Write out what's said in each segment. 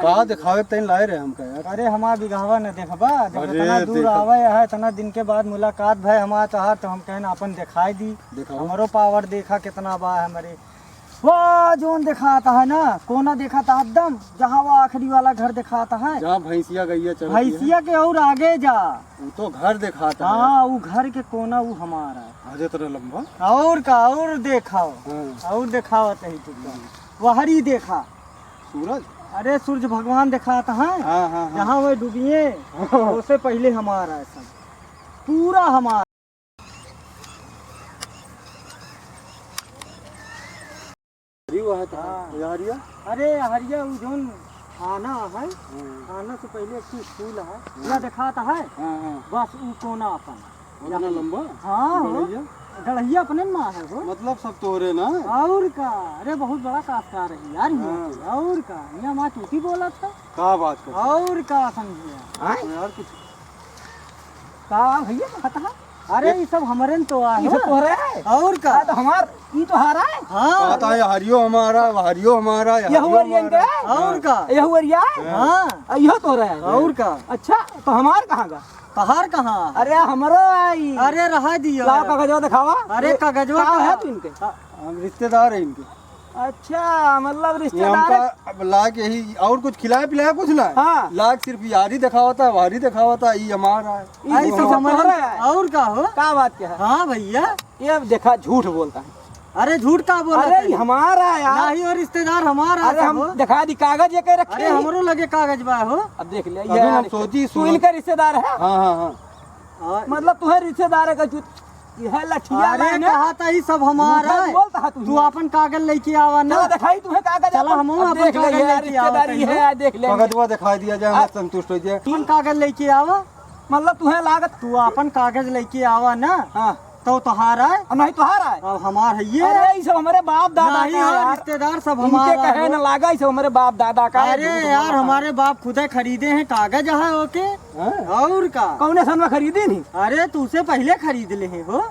कहा दिखावे तैन लाए रहे हमका यार। अरे हमारा बिगावा न देखबा, जब इतना दूर आवे है, इतना दिन के बाद मुलाकात भाई हमारा चाह तो हम कहना अपन दिखाई दी। हमारो पावर देखा कितना बा है हमारे। वाह जोन दिखाता है ना, कोना देखा था एकदम जहाँ वो आखिरी वाला घर दिखाता है, जहाँ भैंसिया गैया चरती है। भैंसिया के और आगे जा वो तो घर दिखाता है। हाँ वो घर के कोना वो हमारा है। आजे तरह लंबा और का और देखाओ और दिखावा तही तुमको वहरी देखा सूरज। अरे सूरज भगवान दिखाता है जहाँ वो डूबिए उससे पहले हमारा है सब पूरा हमारा। अरे हरिया वो जोन आना है, आना से पहले एक फूल है पूरा दिखाता है, बस वो कोना अपन लंबा। हाँ गढ़िया अपने माँ है वो, मतलब सब तोरे ना। और का अरे बहुत बड़ा काश्तकार है यार ये। और का यहाँ माँ टूटी बोला था का बात कर। और का समझिए यार कुछ का भैया कहता है। अरे ये सब हमारे न तो आए तो रहा है और का तो हमार ये तो हारा है। हाँ कहता है हरियो हमारा, हरियो हमारा, यह हुआ और का यह हुआ हाँ यह तो रहा है। और का अच्छा तो हमार कहाँ का कहार कहाँ। अरे हमारो आई। अरे रहा दिया लाओ कागजवा दिखावा। अरे कागजवा कहाँ है है तू इनके। हम रिश्तेदार है इनके। अच्छा मतलब ये रिश्तेदार हमका है। अब लाख यही और कुछ खिलाया पिलाया कुछ ना। हाँ। लाख सिर्फ यारी दिखावता है, वारी दिखावता है, ये हमारा है। ये सब हमारा है। और का हो क्या बात क्या है। हाँ भैया ये देखा झूठ बोलता है। अरे झूठ का बोला अरे ये हमारा है यार। नहीं और रिश्तेदार हमारा अरे सब हो। हम दिखा दी कागज ये रखे। अरे हमरो लगे कागज बा हो। अब देख ले अभी हम सोची तू इनका रिश्तेदार है। हाँ हाँ हाँ मतलब तुम्हें रिश्तेदार है का यह लठिया अरे मैंने कहा था ये सब हमारा है। बोलता है तू अपन कागज लेके आवा ना। चला दिखाई तुम्हें कागज। चला हम अब अपन देख ले कागज यार लेके आवा रिश्तेदारी है देख ले। कागजवा दिखाई दिया जाए, हम संतुष्ट हो जाए। अपन कागज लेके आवा मतलब तुम्हें लागत तू अपन कागज लेके आवा ना हाँ तो तोहारा है और नहीं तुम्हारा है। अब हमार है ये। अरे ये सब हमारे बाप दादा नहीं का है और यार। रिश्तेदार सब इनके हमारा कहे है। न लागा ये सब हमारे बाप दादा का है। अरे झूठ यार बोलता है। हमारे बाप खुद खरीदे हैं कागज है ओके। और का कौने सन में खरीदी नहीं। अरे तू से पहले खरीद ले हैं हो।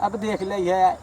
अब देख ले ये